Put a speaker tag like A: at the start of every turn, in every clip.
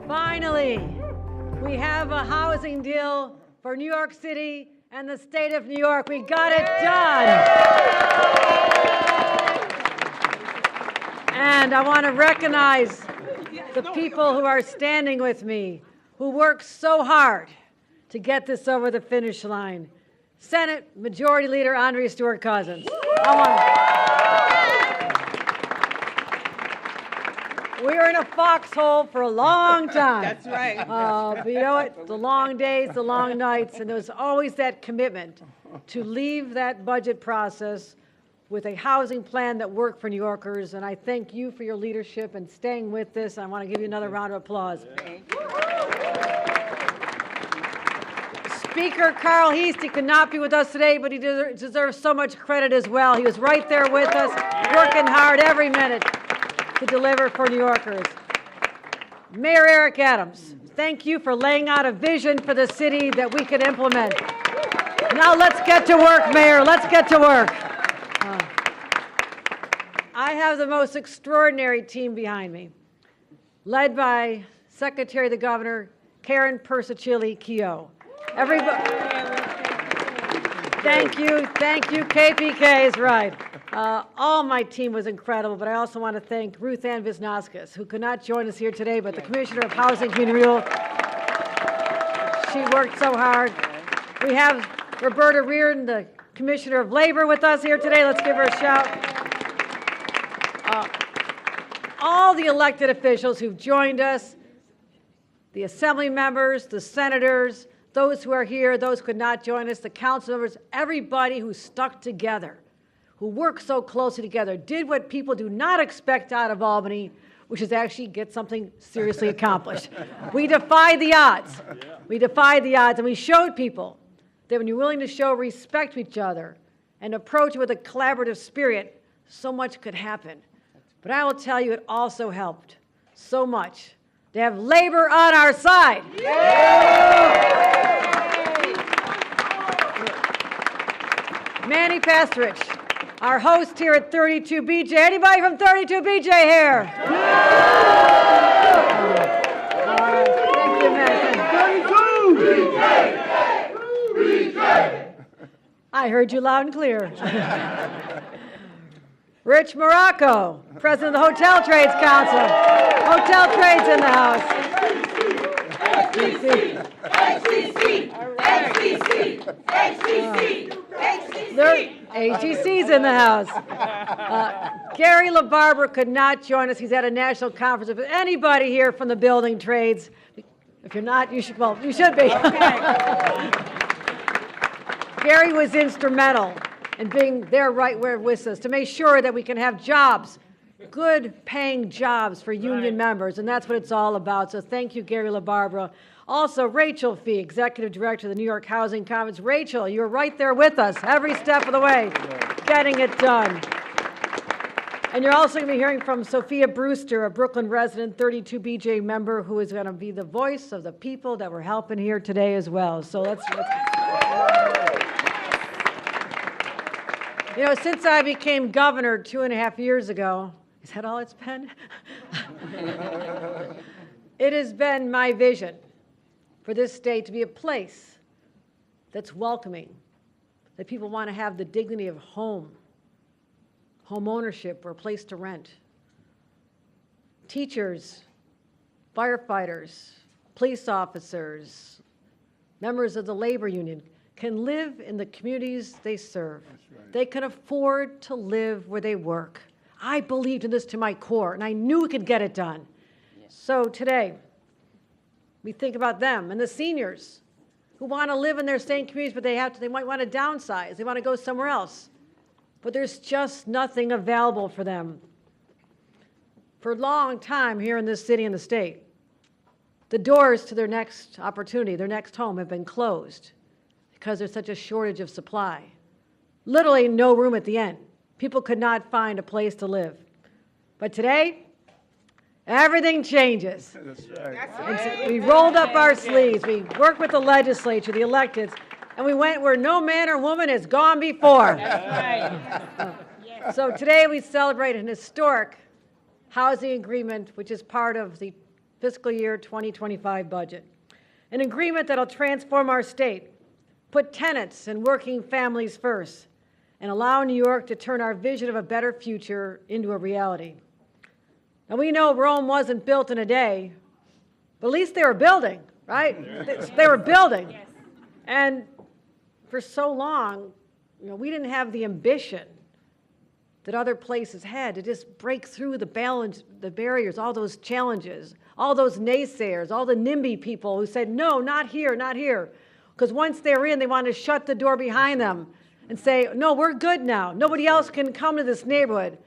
A: Finally, we have a housing deal for New York City and the state of New York. We got it done. And I want to recognize the people who are standing with me, who worked so hard to get this over the finish line. Senate Majority Leader Andrea Stewart-Cousins. We were in a foxhole for a long time.
B: That's right.
A: But you know what? The long days, the long nights, and there was always that commitment to leave that budget process with a housing plan that worked for New Yorkers. And I thank you for your leadership and staying with this. I want to give you another round of applause. Speaker Carl Heastie could not be with us today, but he deserves so much credit as well. He was right there with us, working hard every minute to deliver for New Yorkers. Mayor Eric Adams, thank you for laying out a vision for the city that we could implement. Now let's get to work, Mayor. Let's get to work. I have the most extraordinary team behind me, led by Secretary of the Governor, Karen Persicilli-Keough. Everybody, thank you, KPK is right. All my team was incredible, but I also want to thank Ruth Ann Visnauskas, who could not join us here today, but the Commissioner of Housing and Community Renewal. She worked so hard. We have Roberta Reardon, the Commissioner of Labor, with us here today. Let's give her a shout. All the elected officials who've joined us, the Assembly members, the senators, those who are here, those who could not join us, the council members, everybody who stuck together, who worked so closely together, did what people do not expect out of Albany, which is actually get something seriously accomplished. We defied the odds. We defied the odds, and we showed people that when you're willing to show respect to each other and approach it with a collaborative spirit, so much could happen. But I will tell you, it also helped so much to have labor on our side. Manny Pastrich, our host here at 32BJ. Anybody from 32BJ here? Thank you, Manny. 32BJ! I heard you loud and clear. Rich Morocco, President of the Hotel Trades Council. Hotel Trades in the house. HGC's in the house. Gary LaBarbera could not join us. He's at a national conference. If anybody here from the building trades, if you're not, you should, well, you should be. Gary was instrumental in being there right where with us to make sure that we can have jobs, good paying jobs for union members, and that's what it's all about. So thank you, Gary LaBarbera. Also, Rachel Fee, Executive Director of the New York Housing Conference. Rachel, you're right there with us every step of the way, getting it done. And you're also going to be hearing from Sophia Brewster, a Brooklyn resident, 32BJ member, who is going to be the voice of the people that we're helping here today as well. So let's you know, since I became governor 2.5 years ago, is that all it's been? It has been my vision for this state to be a place that's welcoming, that people want to have the dignity of home ownership, or a place to rent. Teachers, firefighters, police officers, members of the labor union can live in the communities they serve. Right. They can afford to live where they work. I believed in this to my core, and I knew we could get it done. Yes. So today, we think about them and the seniors who want to live in their same communities, but they might want to downsize. They want to go somewhere else. But there's just nothing available for them. For a long time here in this city and the state, the doors to their next opportunity, their next home, have been closed because there's such a shortage of supply. Literally no room at the end. People could not find a place to live. But today, everything changes. That's right. And so we rolled up our sleeves. We worked with the legislature, the electeds, and we went where no man or woman has gone before. That's right. So today we celebrate an historic housing agreement, which is part of the fiscal year 2025 budget. An agreement that'll transform our state, put tenants and working families first, and allow New York to turn our vision of a better future into a reality. Now, we know Rome wasn't built in a day, but at least they were building, right? They were building. Yes. And for so long, you know, we didn't have the ambition that other places had to just break through the barriers, all those challenges, all those naysayers, all the NIMBY people who said, no, not here, not here. Because once they were in, they wanted to shut the door behind them and say, no, we're good now. Nobody else can come to this neighborhood.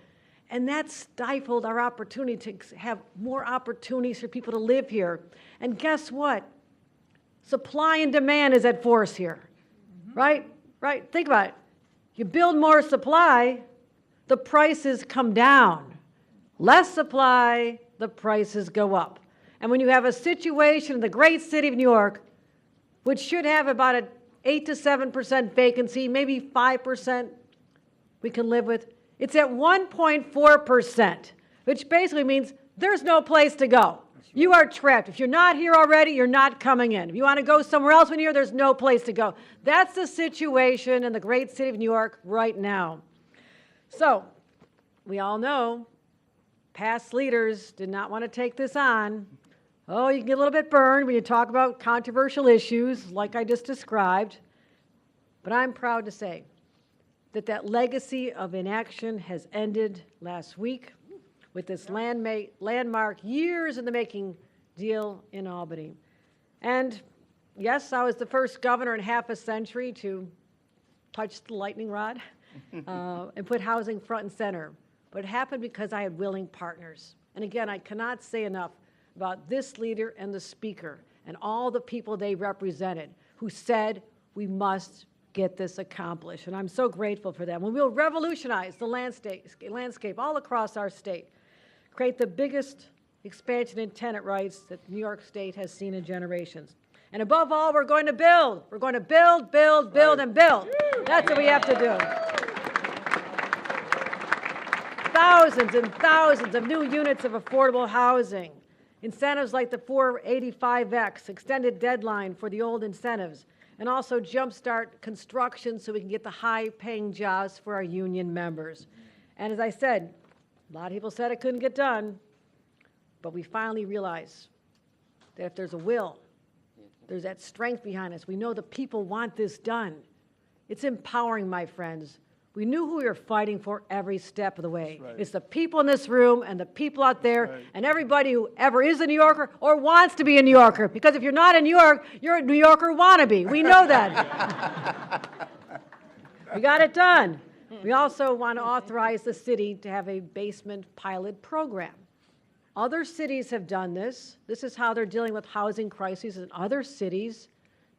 A: And that stifled our opportunity to have more opportunities for people to live here. And guess what? Supply and demand is at force here, right? Right? Think about it. You build more supply, the prices come down. Less supply, the prices go up. And when you have a situation in the great city of New York, which should have about an 8 to 7% vacancy, maybe 5% we can live with, it's at 1.4%, which basically means there's no place to go. You are trapped. If you're not here already, you're not coming in. If you want to go somewhere else when you're here, there's no place to go. That's the situation in the great city of New York right now. So, we all know past leaders did not want to take this on. Oh, you can get a little bit burned when you talk about controversial issues like I just described. But I'm proud to say that that legacy of inaction has ended last week with this landmark, years in the making deal in Albany. And yes, I was the first governor in half a century to touch the lightning rod and put housing front and center. But it happened because I had willing partners. And again, I cannot say enough about this leader and the speaker and all the people they represented who said we must get this accomplished. And I'm so grateful for them. And we'll revolutionize the landscape all across our state, create the biggest expansion in tenant rights that New York State has seen in generations. And above all, we're going to build. We're going to build, build, build, and build. That's what we have to do. Thousands and thousands of new units of affordable housing. Incentives like the 485X, extended deadline for the old incentives, and also jumpstart construction so we can get the high-paying jobs for our union members. And as I said, a lot of people said it couldn't get done, but we finally realized that if there's a will, there's that strength behind us. We know the people want this done. It's empowering, my friends. We knew who we were fighting for every step of the way. Right. It's the people in this room and the people out there right. and everybody who ever is a New Yorker or wants to be a New Yorker. Because if you're not in New York, you're a New Yorker wannabe. We know that. We got it done. We also want to authorize the city to have a basement pilot program. Other cities have done this. This is how they're dealing with housing crises in other cities.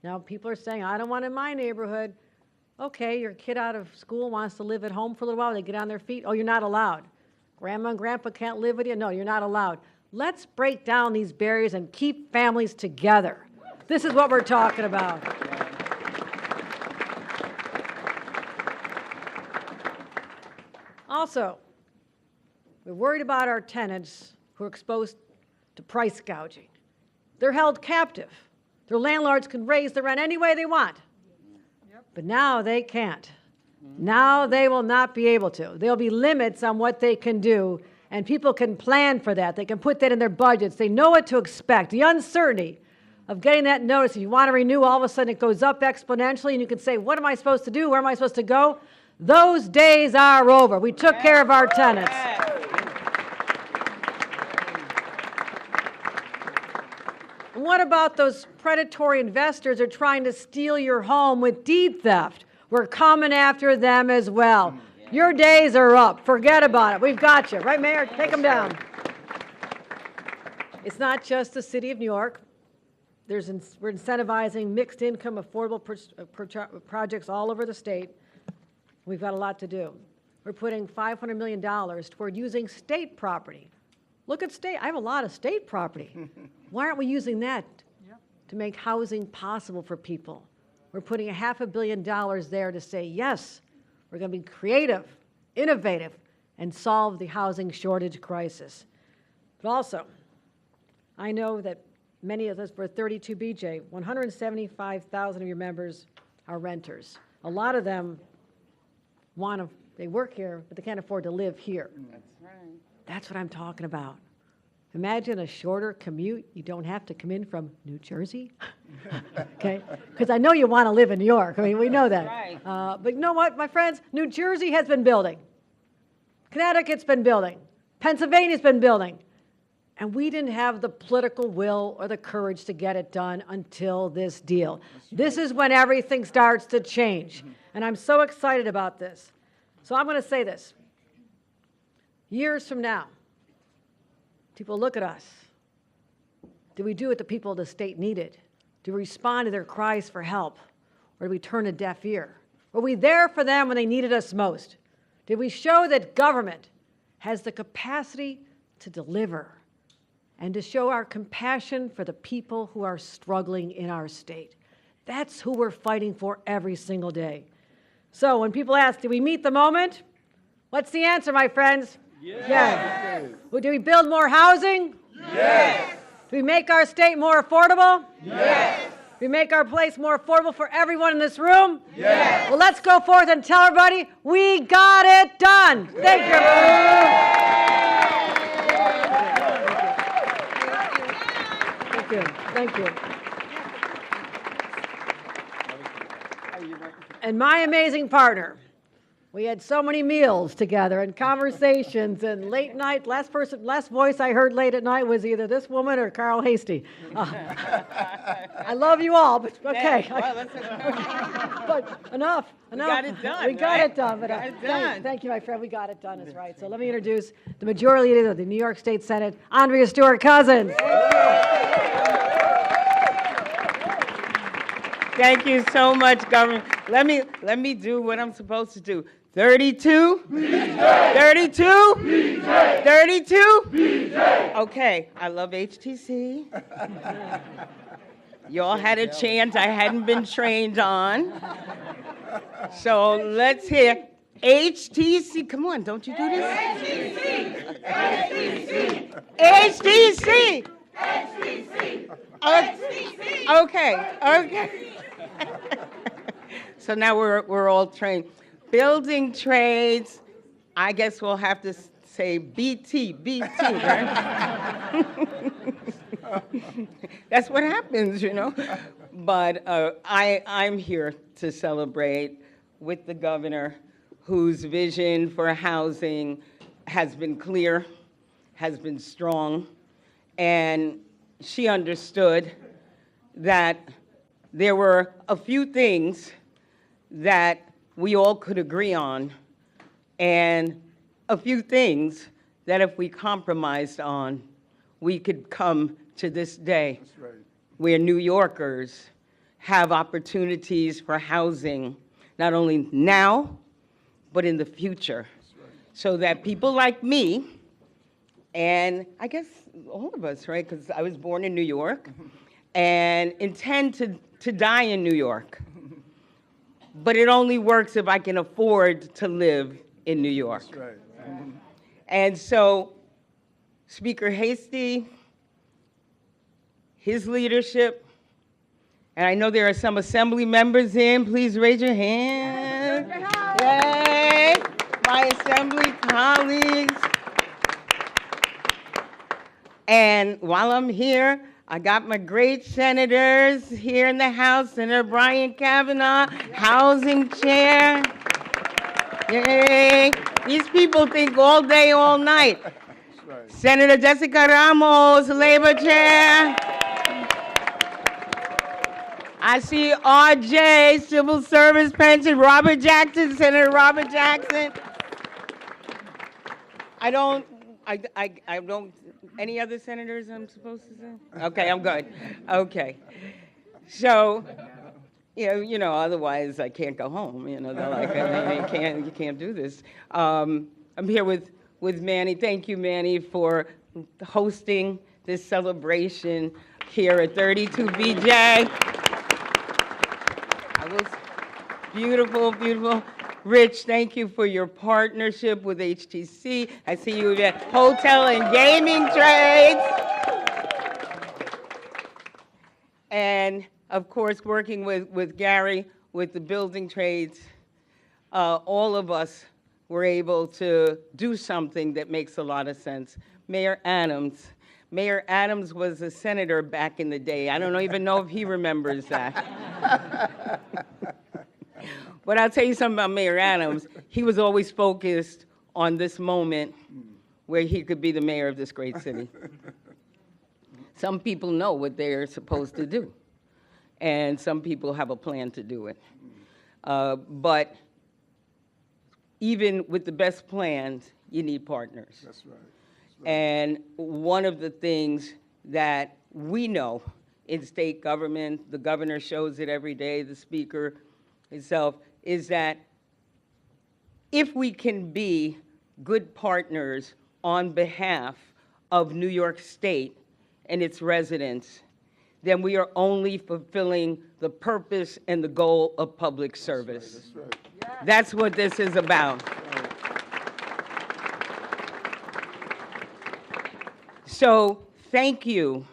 A: Now people are saying, I don't want it in my neighborhood. Okay, your kid out of school wants to live at home for a little while. They get on their feet. Oh, you're not allowed. Grandma and grandpa can't live with you. No, you're not allowed. Let's break down these barriers and keep families together. This is what we're talking about. Also, we're worried about our tenants who are exposed to price gouging. They're held captive. Their landlords can raise the rent any way they want. But now they can't. Now they will not be able to. There'll be limits on what they can do, and people can plan for that. They can put that in their budgets. They know what to expect. The uncertainty of getting that notice, if you want to renew, all of a sudden it goes up exponentially, and you can say, what am I supposed to do? Where am I supposed to go? Those days are over. We took care of our tenants. And what about those predatory investors who are trying to steal your home with deed theft? We're coming after them as well. Your days are up. Forget about it. We've got you. Right, Mayor? Take them down. It's not just the city of New York. We're incentivizing mixed income affordable projects all over the state. We've got a lot to do. We're putting $500 million toward using state property. Look at state. I have a lot of state property. Why aren't we using that to make housing possible for people? We're putting $500 million there to say, yes, we're going to be creative, innovative, and solve the housing shortage crisis. But also, I know that many of us, for 32BJ, 175,000 of your members are renters. A lot of them they work here, but they can't afford to live here. That's right. That's what I'm talking about. Imagine a shorter commute. You don't have to come in from New Jersey, okay? Because I know you want to live in New York. I mean, we know that. Right. But you know what, my friends? New Jersey has been building. Connecticut's been building. Pennsylvania's been building. And we didn't have the political will or the courage to get it done until this deal. This is when everything starts to change. And I'm so excited about this. So I'm going to say this. Years from now, people look at us. Did we do what the people of the state needed? Did we respond to their cries for help? Or did we turn a deaf ear? Were we there for them when they needed us most? Did we show that government has the capacity to deliver and to show our compassion for the people who are struggling in our state? That's who we're fighting for every single day. So when people ask, did we meet the moment? What's the answer, my friends? Yes. Well, do we build more housing?
B: Yes.
A: Do we make our state more affordable?
B: Yes.
A: We make our place more affordable for everyone in this room?
B: Yes.
A: Well, let's go forth and tell everybody we got it done. Thank you, everyone. Thank you. And my amazing partner. We had so many meals together and conversations and late night. Last voice I heard late at night was either this woman or Carl Hasty. I love you all, but okay. But enough.
C: We got it done.
A: We got it done. But thank you, my friend. We got it done. Is right. So let me introduce the Majority Leader of the New York State Senate, Andrea Stewart-Cousins.
C: Thank you so much, Governor. Let me do what I'm supposed to do. 32? 32? 32? Okay, I love HTC. Y'all had a chant I hadn't been trained on. So let's hear HTC. Come on, don't you do this? HTC! HTC! HTC! Okay. So now we're all trained. Building trades, I guess we'll have to say BT, right? That's what happens, you know. But I'm here to celebrate with the governor, whose vision for housing has been clear, has been strong, and she understood that there were a few things that we all could agree on, and a few things that if we compromised on, we could come to this day where New Yorkers have opportunities for housing, not only now, but in the future, so that people like me, and I guess all of us, right, because I was born in New York, and intend to die in New York. But it only works if I can afford to live in New York.
B: That's right.
C: And so, Speaker Hasty, his leadership, and I know there are some Assembly members in, please raise your hand. Yay, my Assembly colleagues. And while I'm here, I got my great senators here in the House, Senator Brian Kavanaugh, Housing Chair. Yay. These people think all day, all night.
B: Right.
C: Senator Jessica Ramos, Labor Chair. I see RJ, Civil Service Pension, Robert Jackson, Senator Robert Jackson. I don't, any other senators I'm supposed to say? Okay, I'm good. Okay. So, you know, otherwise I can't go home. You know, they're like, you can't do this. I'm here with Manny. Thank you, Manny, for hosting this celebration here at 32 BJ. It was beautiful, beautiful. Rich, thank you for your partnership with HTC. I see you at Hotel and Gaming Trades. And, of course, working with Gary with the building trades. All of us were able to do something that makes a lot of sense. Mayor Adams. Mayor Adams was a senator back in the day. I don't even know if he remembers that. But I'll tell you something about Mayor Adams. He was always focused on this moment where he could be the mayor of this great city. Some people know what they're supposed to do, and some people have a plan to do it. But even with the best plans, you need partners.
B: That's right.
C: And one of the things that we know in state government, the governor shows it every day, the speaker himself, is that if we can be good partners on behalf of New York State and its residents, then we are only fulfilling the purpose and the goal of public service.
B: That's right.
C: That's what this is about. So thank you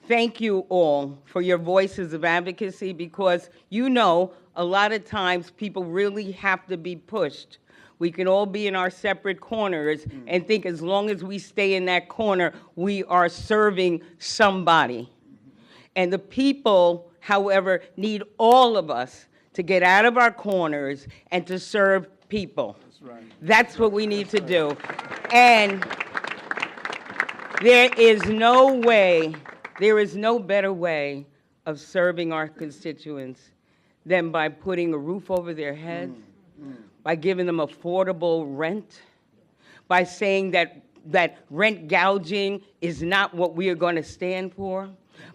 C: thank you all for your voices of advocacy, because you know a lot of times people really have to be pushed. We can all be in our separate corners and think as long as we stay in that corner, we are serving somebody. And the people, however, need all of us to get out of our corners and to serve people. That's right. That's what we need to do. And there is no better way of serving our constituents than by putting a roof over their heads, by giving them affordable rent, by saying that rent gouging is not what we are going to stand for,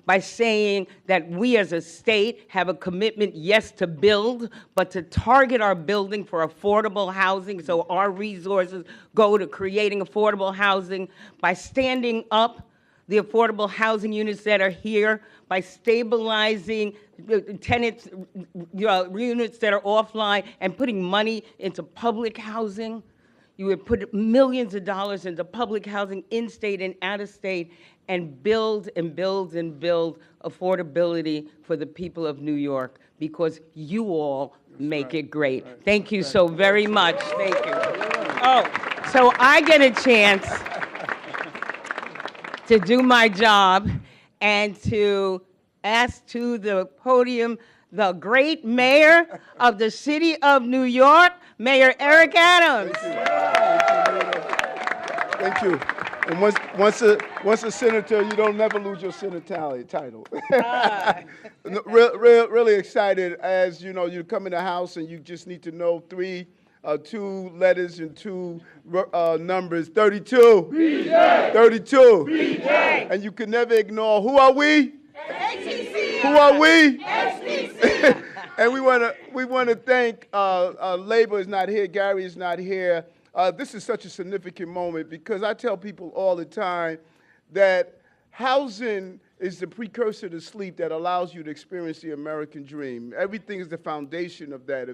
C: by saying that we as a state have a commitment, yes, to build, but to target our building for affordable housing, so our resources go to creating affordable housing, by standing up the affordable housing units that are here, by stabilizing tenants, units that are offline, and putting money into public housing. You would put millions of dollars into public housing in-state and out-of-state, and build and build and build affordability for the people of New York, because you all make it great. Thank you so very much. Thank you. Oh, so I get a chance to do my job and to ask to the podium the great mayor of the city of New York, Mayor Eric Adams.
B: Thank you. And once a senator, you don't never lose your senatorial title. Really excited. As you know, you come in the House and you just need to know two letters and two numbers. 32. BJ. 32. BJ. And you can never ignore, who are we? HTC. Who are we? HTC. And we want to thank Labor is not here, Gary is not here. This is such a significant moment, because I tell people all the time that housing is the precursor to sleep that allows you to experience the American dream. Everything is the foundation of that.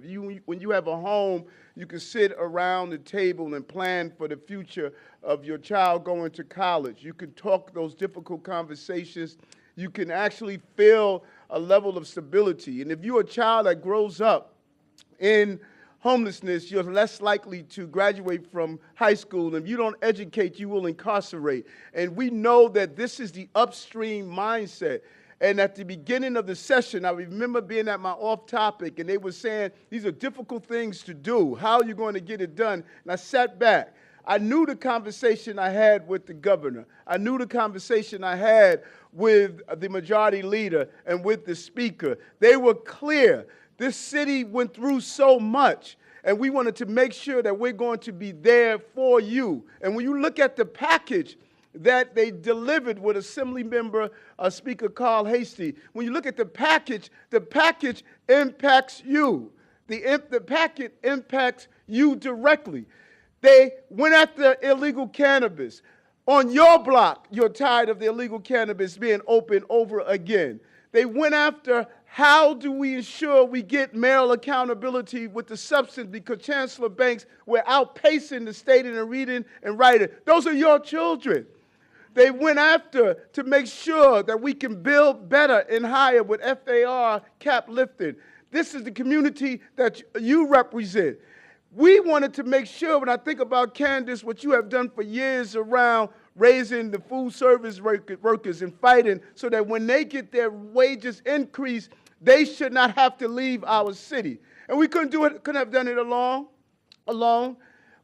B: When you have a home, you can sit around the table and plan for the future of your child going to college. You can talk those difficult conversations. You can actually feel a level of stability. And if you're a child that grows up in homelessness, you're less likely to graduate from high school. And if you don't educate, you will incarcerate. And we know that this is the upstream mindset. And at the beginning of the session, I remember being at my off topic, and they were saying, these are difficult things to do. How are you going to get it done? And I sat back. I knew the conversation I had with the governor. I knew the conversation I had with the majority leader and with the speaker. They were clear. This city went through so much, and we wanted to make sure that we're going to be there for you. And when you look at the package that they delivered with Assemblymember Speaker Carl Hastie, when you look at the package impacts you. The package impacts you directly. They went after illegal cannabis. On your block, you're tired of the illegal cannabis being open over again. They went after, how do we ensure we get mayoral accountability with the substance, because Chancellor Banks, we're outpacing the state in the reading and writing. Those are your children. They went after to make sure that we can build better and higher with FAR cap lifting. This is the community that you represent. We wanted to make sure, when I think about Candace, what you have done for years around raising the food service workers and fighting so that when they get their wages increased, they should not have to leave our city. And we couldn't have done it alone.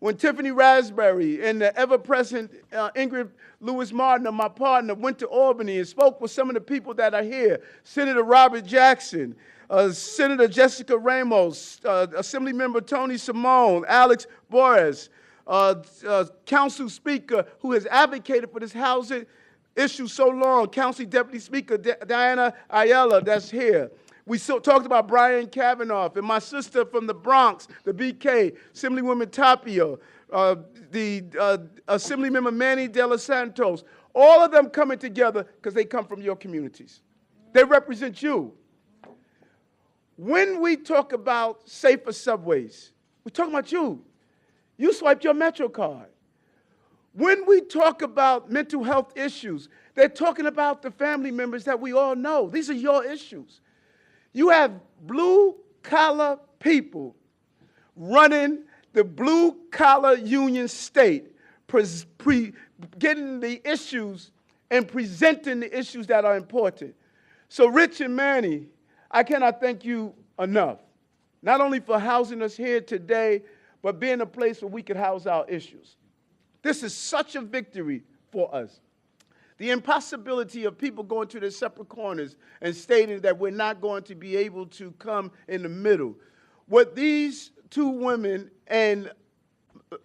B: When Tiffany Raspberry and the ever-present Ingrid Lewis-Martin, my partner, went to Albany and spoke with some of the people that are here, Senator Robert Jackson, Senator Jessica Ramos, Assemblymember Tony Simone, Alex Borges, Council Speaker who has advocated for this housing issue so long, Council Deputy Speaker Diana Ayala, that's here. We talked about Brian Kavanaugh, and my sister from the Bronx, the BK, Assemblywoman Tapio, the Assemblymember Manny De Los Santos, all of them coming together because they come from your communities. They represent you. When we talk about safer subways, we're talking about you. You swiped your Metro card. When we talk about mental health issues, They're talking about the family members that we all know. These are your issues. You have blue-collar people running the blue-collar union state, getting the issues and presenting the issues that are important. So Rich and Manny, I cannot thank you enough, not only for housing us here today, but being a place where we could house our issues. This is such a victory for us. The impossibility of people going to their separate corners and stating that we're not going to be able to come in the middle. What these two women and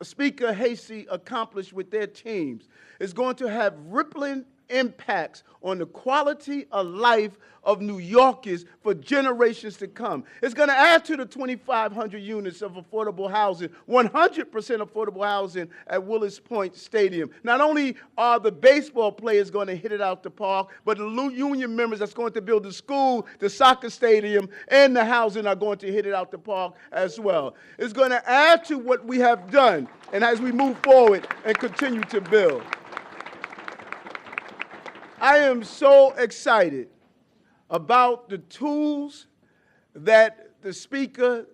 B: Speaker Hasty accomplished with their teams is going to have rippling impacts on the quality of life of New Yorkers for generations to come. It's going to add to the 2,500 units of affordable housing, 100% affordable housing at Willis Point Stadium. Not only are the baseball players going to hit it out the park, but the union members that's going to build the school, the soccer stadium, and the housing are going to hit it out the park as well. It's going to add to what we have done, and as we move forward and continue to build. I am so excited about the tools that the Speaker,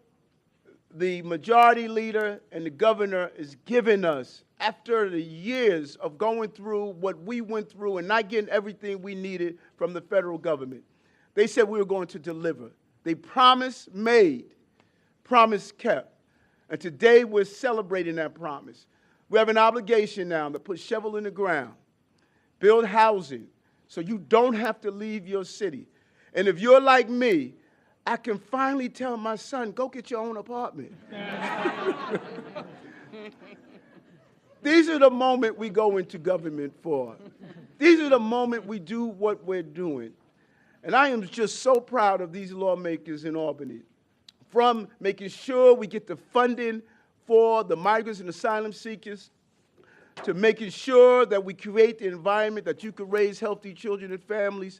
B: the Majority Leader, and the Governor is giving us after the years of going through what we went through and not getting everything we needed from the federal government. They said we were going to deliver. They promise made, promise kept. And today we're celebrating that promise. We have an obligation now to put shovel in the ground, build housing, so you don't have to leave your city. And if you're like me, I can finally tell my son, go get your own apartment. These are the moments we go into government for. These are the moments we do what we're doing. And I am just so proud of these lawmakers in Albany, from making sure we get the funding for the migrants and asylum seekers, to making sure that we create the environment that you can raise healthy children and families.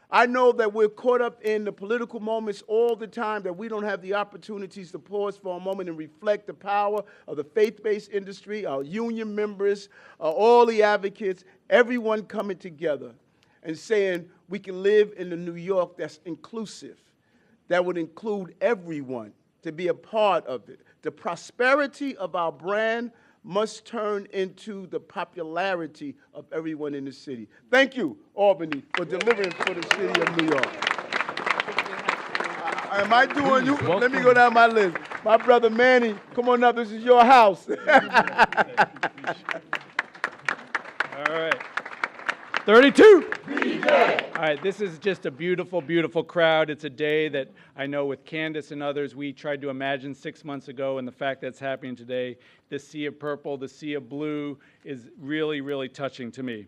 B: I know that we're caught up in the political moments all the time, that we don't have the opportunities to pause for a moment and reflect the power of the faith-based industry, our union members, all the advocates, everyone coming together and saying we can live in a New York that's inclusive, that would include everyone to be a part of it. The prosperity of our brand must turn into the popularity of everyone in the city. Thank you, Albany, for delivering for the city of New York. Am I doing you? Let me go down my list. My brother Manny, come on up. This is your house.
D: All right. 32. All right, this is just a beautiful, beautiful crowd. It's a day that I know with Candace and others we tried to imagine 6 months ago, and the fact that's happening today, the sea of purple, the sea of blue, is really, really touching to me.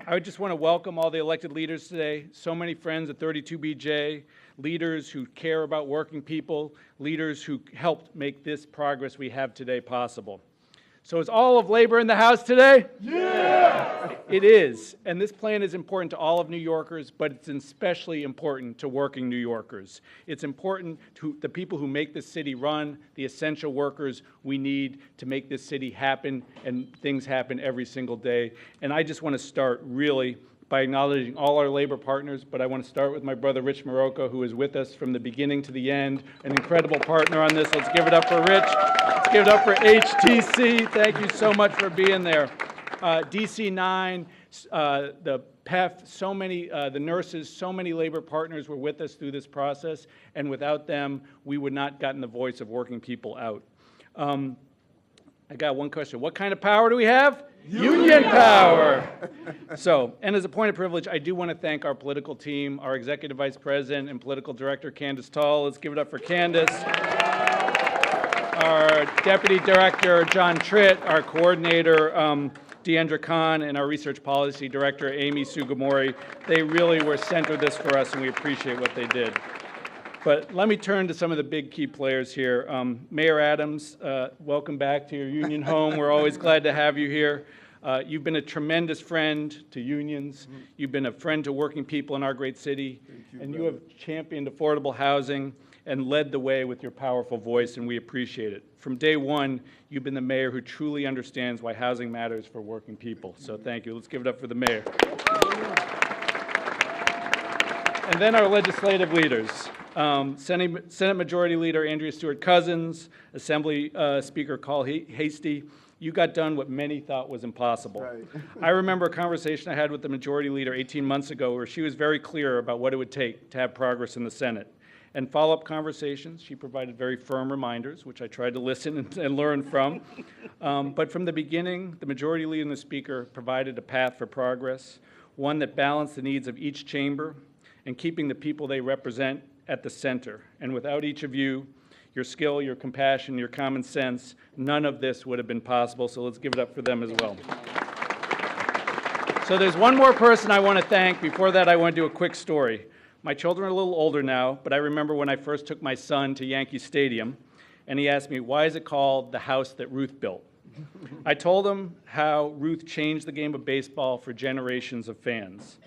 D: I would just want to welcome all the elected leaders today, so many friends at 32BJ, leaders who care about working people, leaders who helped make this progress we have today possible. So is all of labor in the house today? Yeah! It is, and this plan is important to all of New Yorkers, but it's especially important to working New Yorkers. It's important to the people who make this city run, the essential workers we need to make this city happen, and things happen every single day. And I just want to start really by acknowledging all our labor partners, but I want to start with my brother Rich Marocco, who is with us from the beginning to the end, an incredible partner on this. Let's give it up for Rich. Let's give it up for HTC. Thank you so much for being there. DC9, the PEF, so many, the nurses, so many labor partners were with us through this process, and without them, we would not have gotten the voice of working people out. I got one question. What kind of power do we have? Union power. So, and as a point of privilege, I do want to thank our political team, our Executive Vice President and Political Director, Candace Tull. Let's give it up for Candace. Our Deputy Director, John Tritt, our Coordinator, Deandra Kahn, and our Research Policy Director, Amy Sugimori. They really were centered this for us, and we appreciate what they did. But let me turn to some of the big key players here. Mayor Adams, welcome back to your union home. We're always glad to have you here. You've been a tremendous friend to unions. You've been a friend to working people in our great city. And you have championed affordable housing. and led the way with your powerful voice, and we appreciate it. From day one, you've been the mayor who truly understands why housing matters for working people. So thank you. Let's give it up for the mayor. And then our legislative leaders. Senate Majority Leader Andrea Stewart-Cousins, Assembly Speaker Carl Hasty, you got done what many thought was impossible.
B: Right.
D: I remember a conversation I had with the Majority Leader 18 months ago where she was very clear about what it would take to have progress in the Senate. And follow-up conversations, she provided very firm reminders, which I tried to listen and learn from. But from the beginning, the Majority Leader and the Speaker provided a path for progress, one that balanced the needs of each chamber and keeping the people they represent at the center. And without each of you, your skill, your compassion, your common sense, none of this would have been possible, so let's give it up for them as well. So there's one more person I want to thank. Before that, I want to do a quick story. My children are a little older now, but I remember when I first took my son to Yankee Stadium, and he asked me, why is it called the house that Ruth built? I told him how Ruth changed the game of baseball for generations of fans.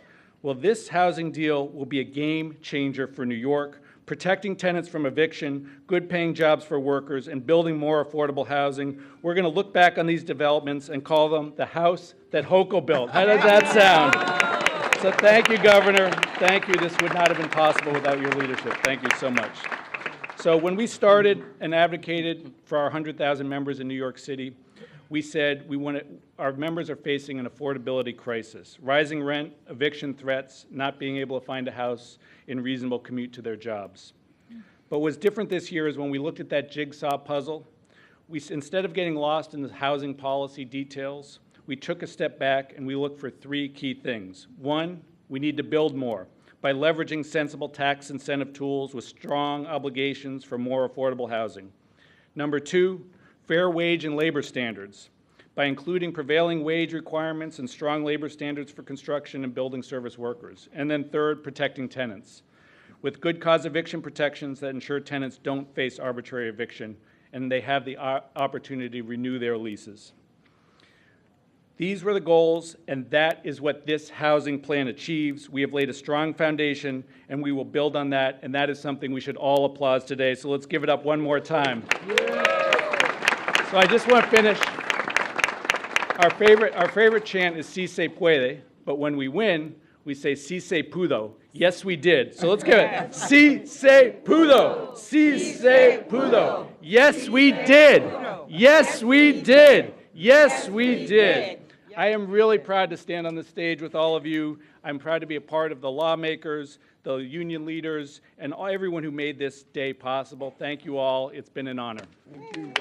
D: Well, this housing deal will be a game changer for New York, protecting tenants from eviction, good-paying jobs for workers, and building more affordable housing. We're going to look back on these developments and call them the house that Hochul built. How does that sound? So thank you, Governor. Thank you. This would not have been possible without your leadership. Thank you so much. So when we started and advocated for our 100,000 members in New York City, we said our members are facing an affordability crisis, rising rent, eviction threats, not being able to find a house in reasonable commute to their jobs. But what's different this year is when we looked at that jigsaw puzzle, instead of getting lost in the housing policy details, we took a step back and we looked for three key things. One, we need to build more by leveraging sensible tax incentive tools with strong obligations for more affordable housing. Number two, fair wage and labor standards by including prevailing wage requirements and strong labor standards for construction and building service workers. And then third, protecting tenants with good cause eviction protections that ensure tenants don't face arbitrary eviction and they have the opportunity to renew their leases. These were the goals, and that is what this housing plan achieves. We have laid a strong foundation, and we will build on that, and that is something we should all applaud today. So let's give it up one more time. So I just want to finish. Our favorite chant is "Si se puede," but when we win, we say "Si se pudo." Yes, we did. So let's give it. Si se pudo. Si se pudo. Yes, we did. Yes, we did. Yes, we did. I am really proud to stand on the stage with all of you. I'm proud to be a part of the lawmakers, the union leaders, and everyone who made this day possible. Thank you all. It's been an honor.
B: Thank you.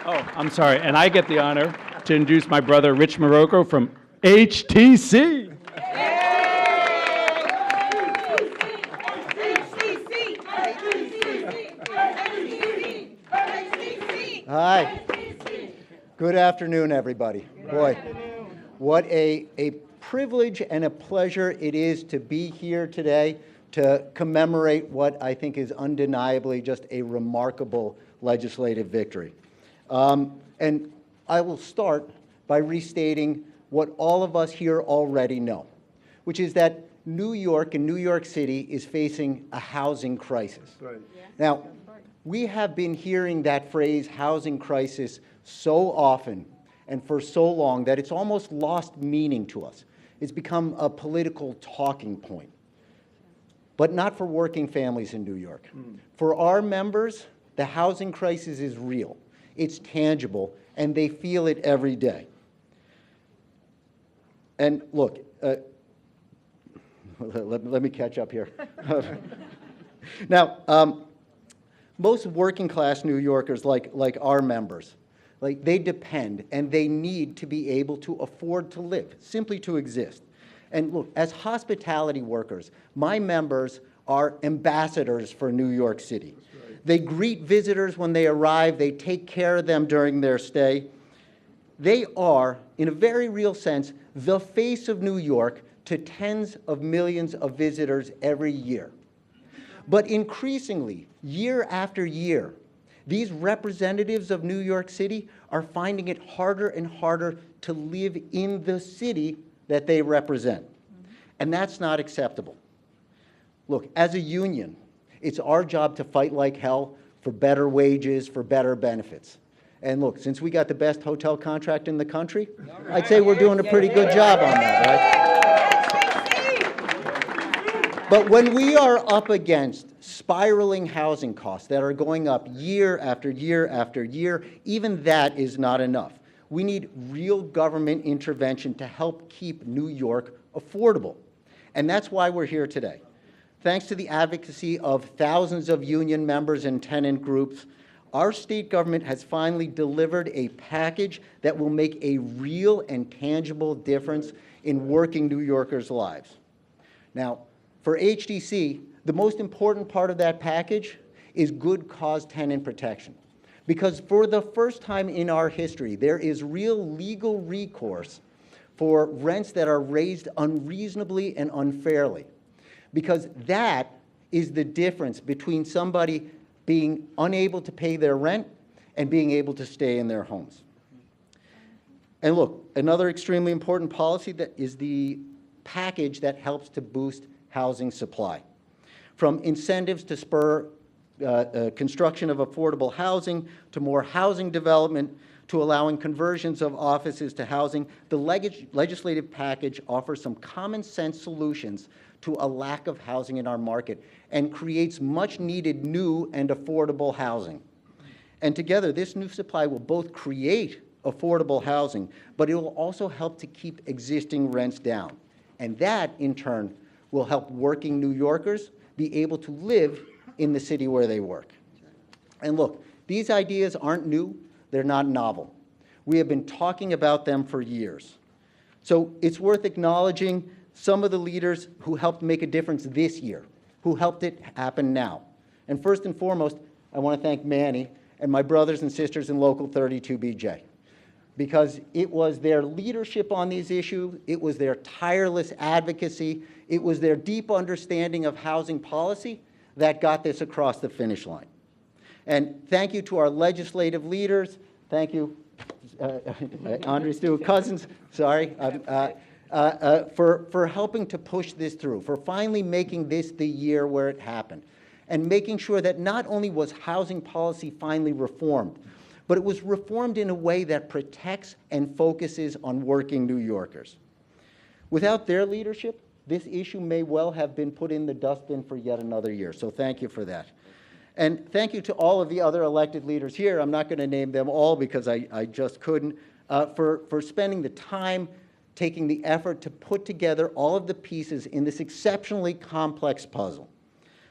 D: Oh, I'm sorry. And I get the honor to introduce my brother, Rich Morocco from HTC.
E: Hi. Good afternoon, everybody. Boy, what a privilege and a pleasure it is to be here today to commemorate what I think is undeniably just a remarkable legislative victory. And I will start by restating what all of us here already know, which is that New York and New York City is facing a housing crisis.
B: Right.
E: Now, we have been hearing that phrase, housing crisis, so often and for so long that it's almost lost meaning to us. It's become a political talking point. But not for working families in New York. For our members, the housing crisis is real. It's tangible, and they feel it every day. And look, let me catch up here. Now, most working class New Yorkers like our members, they depend and they need to be able to afford to live, simply to exist. And look, as hospitality workers, my members are ambassadors for New York City. Right. They greet visitors when they arrive, they take care of them during their stay. They are, in a very real sense, the face of New York to tens of millions of visitors every year. But increasingly, year after year, these representatives of New York City are finding it harder and harder to live in the city that they represent. And that's not acceptable. Look, as a union, it's our job to fight like hell for better wages, for better benefits. And look, since we got the best hotel contract in the country, I'd say we're doing a pretty good job on that, right? But when we are up against spiraling housing costs that are going up year after year after year, even that is not enough. We need real government intervention to help keep New York affordable. And that's why we're here today. Thanks to the advocacy of thousands of union members and tenant groups, our state government has finally delivered a package that will make a real and tangible difference in working New Yorkers' lives. Now, for HDC, the most important part of that package is good cause tenant protection. Because for the first time in our history, there is real legal recourse for rents that are raised unreasonably and unfairly. Because that is the difference between somebody being unable to pay their rent and being able to stay in their homes. And look, another extremely important policy that is the package that helps to boost housing supply. From incentives to spur construction of affordable housing, to more housing development, to allowing conversions of offices to housing, the legislative package offers some common sense solutions to a lack of housing in our market and creates much needed new and affordable housing. And together, this new supply will both create affordable housing, but it will also help to keep existing rents down. And that, in turn, will help working New Yorkers be able to live in the city where they work. And look, these ideas aren't new, they're not novel. We have been talking about them for years. So it's worth acknowledging some of the leaders who helped make a difference this year, who helped it happen now. And first and foremost, I want to thank Manny and my brothers and sisters in Local 32BJ, because it was their leadership on these issues, it was their tireless advocacy, it was their deep understanding of housing policy that got this across the finish line. And thank you to our legislative leaders. Thank you, Andre Stewart Cousins, sorry, for helping to push this through, for finally making this the year where it happened, and making sure that not only was housing policy finally reformed, but it was reformed in a way that protects and focuses on working New Yorkers. Without their leadership, this issue may well have been put in the dustbin for yet another year, so thank you for that. And thank you to all of the other elected leaders here. I'm not going to name them all because I just couldn't, for spending the time, taking the effort to put together all of the pieces in this exceptionally complex puzzle.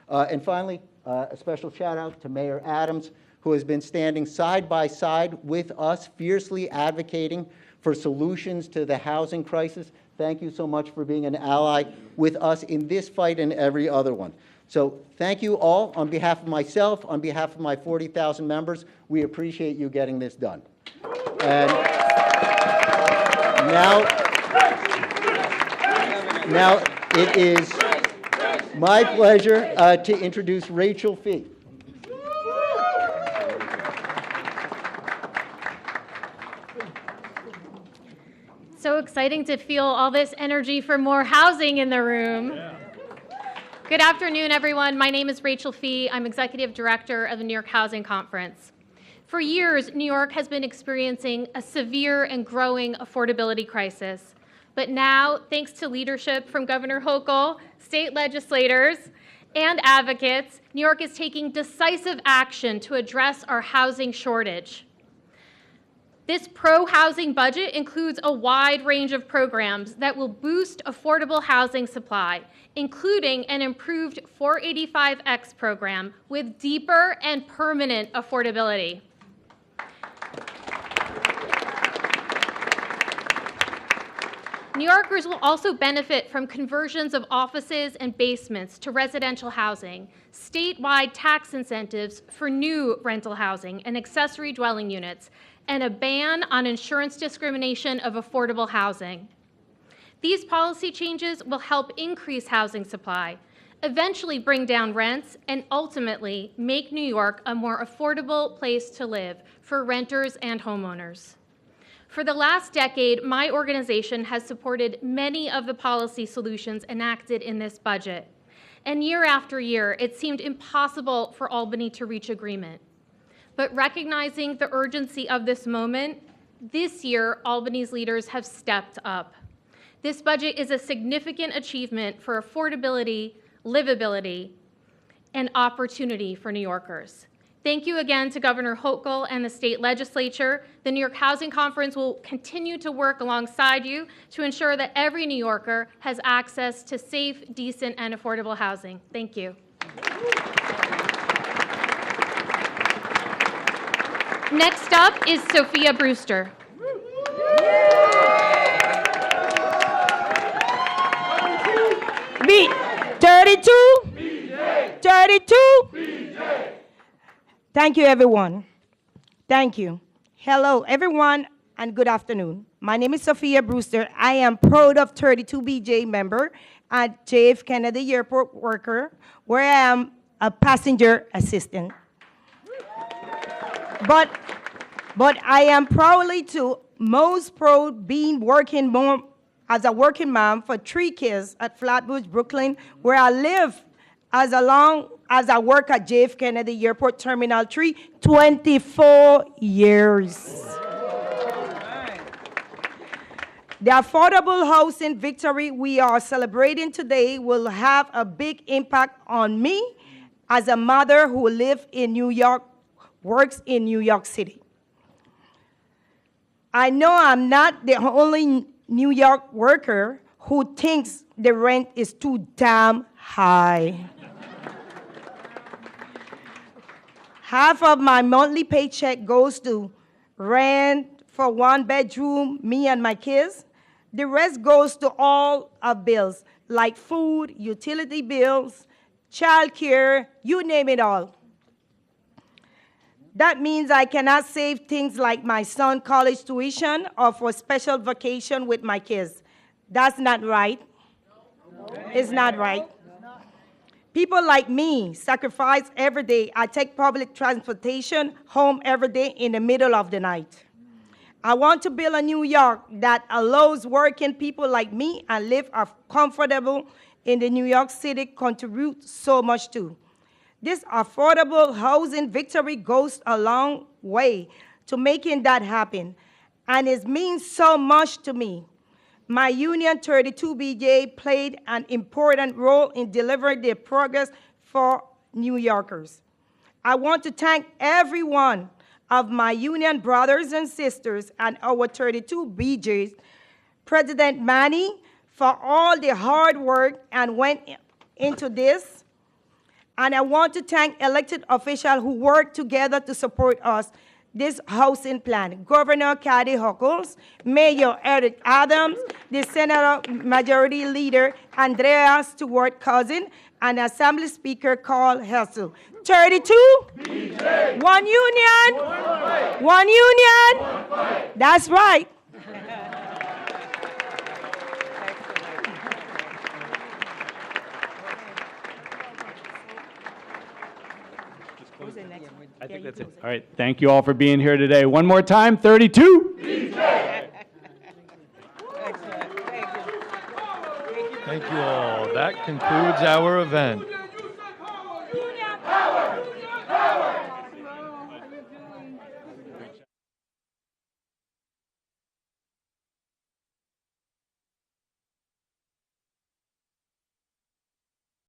E: And finally, a special shout out to Mayor Adams, who has been standing side by side with us, fiercely advocating for solutions to the housing crisis. Thank you so much for being an ally with us in this fight and every other one. So thank you all. On behalf of myself, on behalf of my 40,000 members, we appreciate you getting this done. And now it is my pleasure to introduce Rachel Fee.
F: So exciting to feel all this energy for more housing in the room. Yeah. Good afternoon, everyone. My name is Rachel Fee. I'm Executive Director of the New York Housing Conference. For years, New York has been experiencing a severe and growing affordability crisis. But now, thanks to leadership from Governor Hochul, state legislators, and advocates, New York is taking decisive action to address our housing shortage. This pro-housing budget includes a wide range of programs that will boost affordable housing supply, including an improved 485X program with deeper and permanent affordability. New Yorkers will also benefit from conversions of offices and basements to residential housing, statewide tax incentives for new rental housing and accessory dwelling units, and a ban on insurance discrimination of affordable housing. These policy changes will help increase housing supply, eventually bring down rents, and ultimately make New York a more affordable place to live for renters and homeowners. For the last decade, my organization has supported many of the policy solutions enacted in this budget. And year after year, it seemed impossible for Albany to reach agreement. But recognizing the urgency of this moment, this year, Albany's leaders have stepped up. This budget is a significant achievement for affordability, livability, and opportunity for New Yorkers. Thank you again to Governor Hochul and the state legislature. The New York Housing Conference will continue to work alongside you to ensure that every New Yorker has access to safe, decent, and affordable housing. Thank you. Next up is Sophia Brewster.
G: Beat 32. BJ. 32. BJ. Thank you, everyone. Thank you. Hello, everyone, and good afternoon. My name is Sophia Brewster. I am proud of 32 BJ member at JF Kennedy Airport worker, where I am a passenger assistant. But I am proudly too most proud being working mom as a working mom for 3 kids at Flatbush, Brooklyn, where I live as long as I work at JF Kennedy Airport Terminal 3, 24 years. The affordable housing victory we are celebrating today will have a big impact on me as a mother who lives in New York, works in New York City. I know I'm not the only New York worker who thinks the rent is too damn high. Half of my monthly paycheck goes to rent for 1 bedroom, me and my kids. The rest goes to all of bills, like food, utility bills, childcare, you name it all. That means I cannot save things like my son's college tuition or for special vacation with my kids. That's not right. It's not right. People like me sacrifice every day. I take public transportation home every day in the middle of the night. I want to build a New York that allows working people like me and live comfortable in the New York City contribute so much to. This affordable housing victory goes a long way to making that happen, and it means so much to me. My union 32 BJ played an important role in delivering the progress for New Yorkers. I want to thank every one of my union brothers and sisters and our 32 BJs, President Manny, for all the hard work and went into this. And I want to thank elected officials who worked together to support us, this housing plan. Governor Kathy Hochul, Mayor Eric Adams, the Senate Majority Leader Andrea Stewart Cousin, and Assembly Speaker Carl Hessel. 32? BJ. One union? One fight. One union? One fight. That's right.
D: I think that's it. All right. Thank you all for being here today. One more time, 32.
H: Thank you all. That concludes our event.